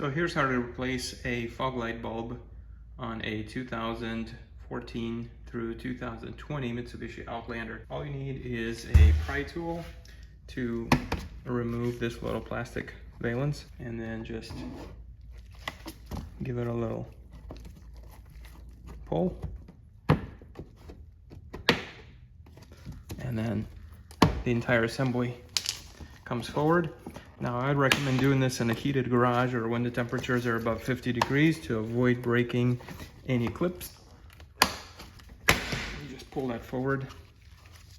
So here's how to replace a fog light bulb on a 2014 through 2020 Mitsubishi Outlander. All you need is a pry tool to remove this little plastic valance and then just give it a little pull. And then the entire assembly comes forward. Now I'd recommend doing this in a heated garage or when the temperatures are above 50 degrees to avoid breaking any clips. You just pull that forward.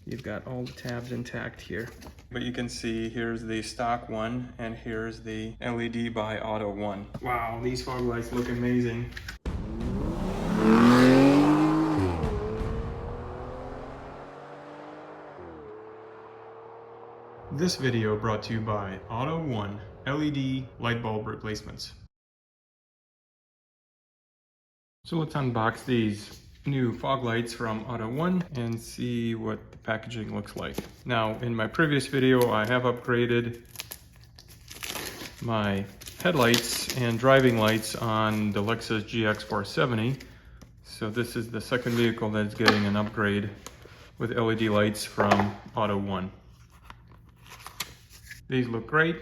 You've got all the tabs intact here. But you can see here's the stock one and here's the LED by AUTOONE. Wow, these fog lights look amazing. This video brought to you by AUTOONE LED light bulb replacements. So let's unbox these new fog lights from AUTOONE and see what the packaging looks like. Now, in my previous video, I have upgraded my headlights and driving lights on the Lexus GX 470. So this is the second vehicle that's getting an upgrade with LED lights from AUTOONE. These look great,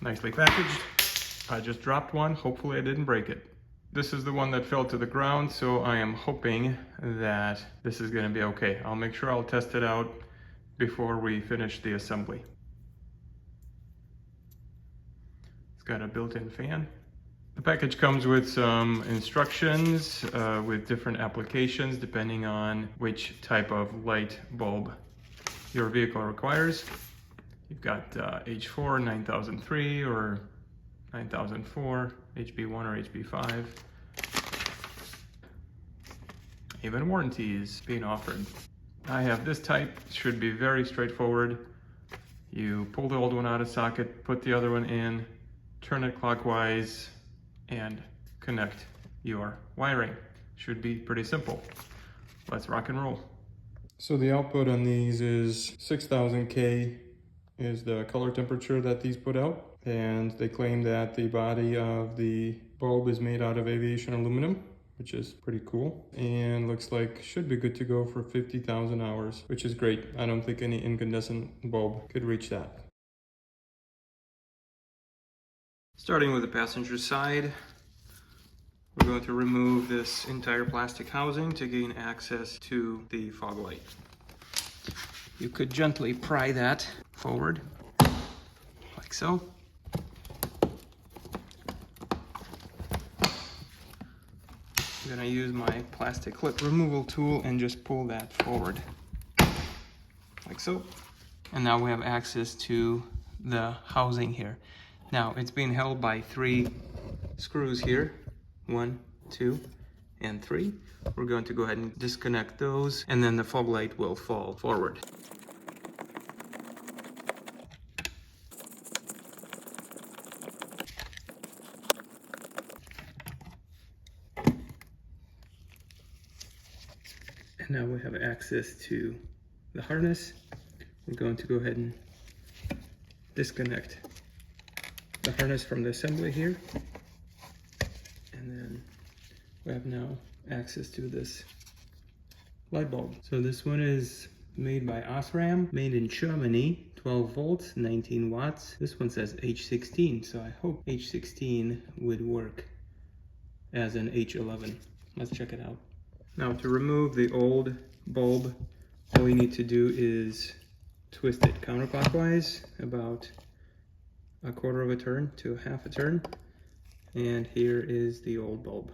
nicely packaged. I just dropped one, hopefully I didn't break it. This is the one that fell to the ground, so I am hoping that this is gonna be okay. I'll make sure I'll test it out before we finish the assembly. It's got a built-in fan. The package comes with some instructions with different applications depending on which type of light bulb your vehicle requires. You've got H4, 9003 or 9004, HB1 or HB5. Even warranty is being offered. I have this type, should be very straightforward. You pull the old one out of socket, put the other one in, turn it clockwise, and connect your wiring. Should be pretty simple. Let's rock and roll. So the output on these is 6000 K is the color temperature that these put out. And they claim that the body of the bulb is made out of aviation aluminum, which is pretty cool. And looks like should be good to go for 50,000 hours, which is great. I don't think any incandescent bulb could reach that. Starting with the passenger side, we're going to remove this entire plastic housing to gain access to the fog light. You could gently pry that forward, like so. I'm gonna use my plastic clip removal tool and just pull that forward, like so. And now we have access to the housing here. Now it's being held by 3 screws here. 1, 2, and 3. We're going to go ahead and disconnect those, and then the fog light will fall forward. And now we have access to the harness. We're going to go ahead and disconnect the harness from the assembly here. And then we have now access to this light bulb. So this one is made by Osram, made in Germany, 12 volts, 19 watts. This one says H16, so I hope H16 would work as an H11. Let's check it out. Now to remove the old bulb, all you need to do is twist it counterclockwise about 1/4 of a turn to 1/2 a turn. And here is the old bulb.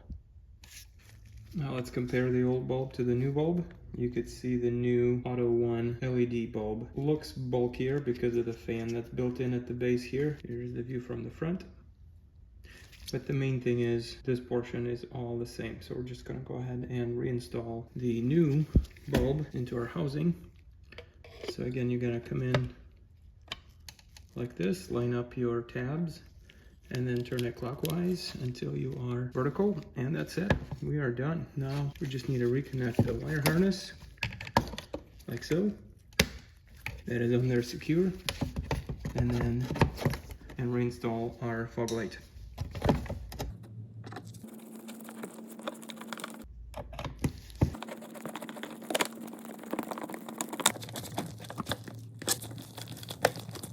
Now let's compare the old bulb to the new bulb. You could see the new AUTOONE LED bulb looks bulkier because of the fan that's built in at the base here. Here's the view from the front. But the main thing is this portion is all the same. So we're just gonna go ahead and reinstall the new bulb into our housing. So again, you're gonna come in like this, line up your tabs, and then turn it clockwise until you are vertical, and that's it. We are done. Now we just need to reconnect the wire harness, like so. That is on there secure. And then and reinstall our fog light.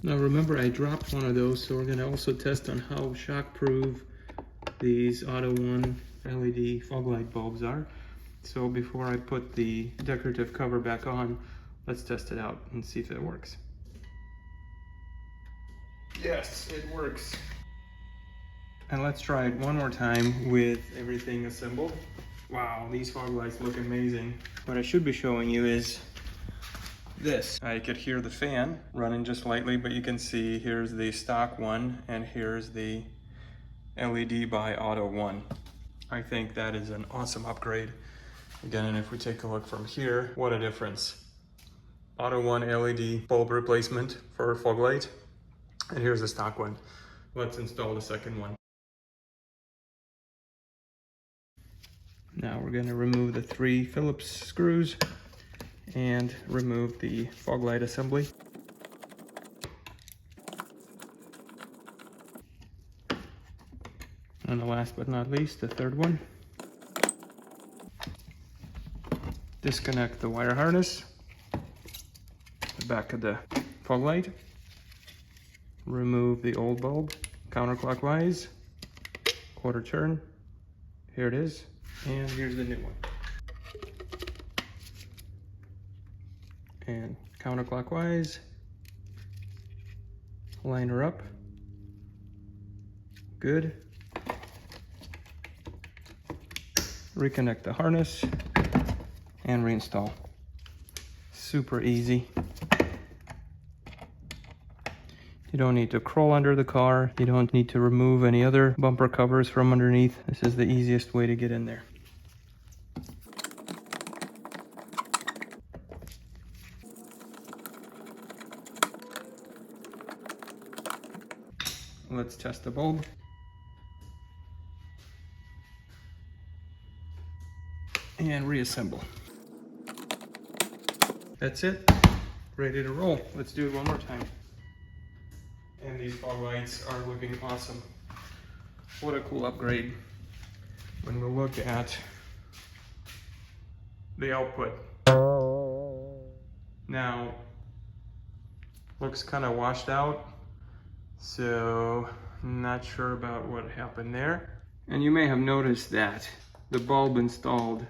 Now remember, I dropped one of those, so we're going to also test on how shockproof these AUTOONE LED fog light bulbs are. So before I put the decorative cover back on, let's test it out and see if it works. Yes, it works. And let's try it one more time with everything assembled. Wow, these fog lights look amazing. What I should be showing you is this. I could hear the fan running just lightly, but you can see here's the stock one and here's the LED by AUTOONE. I think that is an awesome upgrade. Again, and if we take a look from here, what a difference. AUTOONE LED bulb replacement for fog light. And here's the stock one. Let's install the second one. Now we're going to remove the 3 Phillips screws and remove the fog light assembly. And the last but not least, the third one. Disconnect the wire harness, the back of the fog light. Remove the old bulb counterclockwise, quarter turn. Here it is, and here's the new one. And counterclockwise, line her up. Good. Reconnect the harness and reinstall. Super easy. You don't need to crawl under the car. You don't need to remove any other bumper covers from underneath. This is the easiest way to get in there. Let's test the bulb. And reassemble. That's it. Ready to roll. Let's do it one more time. And these fog lights are looking awesome. What a cool upgrade. When we look at the output. Now, looks kind of washed out, so not sure about what happened there. And you may have noticed that the bulb installed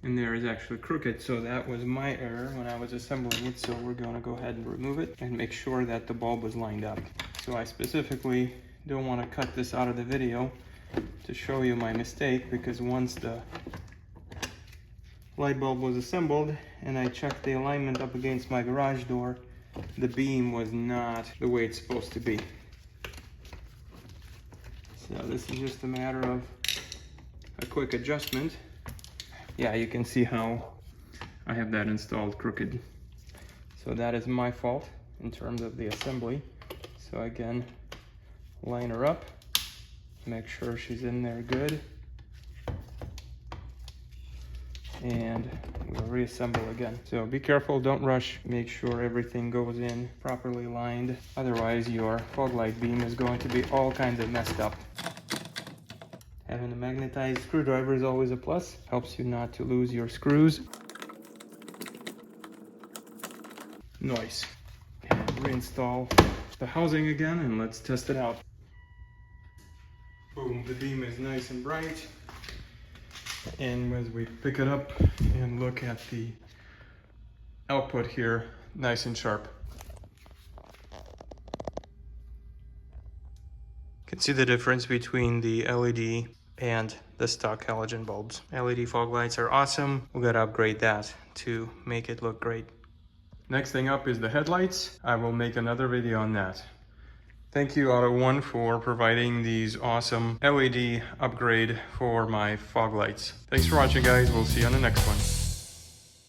in there is actually crooked, so that was my error when I was assembling it. So we're going to go ahead and remove it and make sure that the bulb was lined up. So I specifically don't want to cut this out of the video to show you my mistake, because once the light bulb was assembled and I checked the alignment up against my garage door, the beam was not the way it's supposed to be. So this is just a matter of a quick adjustment. Yeah, you can see how I have that installed crooked. So that is my fault in terms of the assembly. So again, line her up, make sure she's in there good, and we'll reassemble again. So be careful, don't rush, make sure everything goes in properly lined. Otherwise your fog light beam is going to be all kinds of messed up. Having a magnetized screwdriver is always a plus. Helps you not to lose your screws. Nice. And reinstall the housing again and let's test it out. Boom, the beam is nice and bright. And as we pick it up and look at the output here, nice and sharp. You can see the difference between the LED and the stock halogen bulbs. LED fog lights are awesome. We gotta upgrade that to make it look great. Next thing up is the headlights. I will make another video on that. Thank you AUTOONE for providing these awesome LED upgrade for my fog lights. Thanks for watching guys, we'll see you on the next one.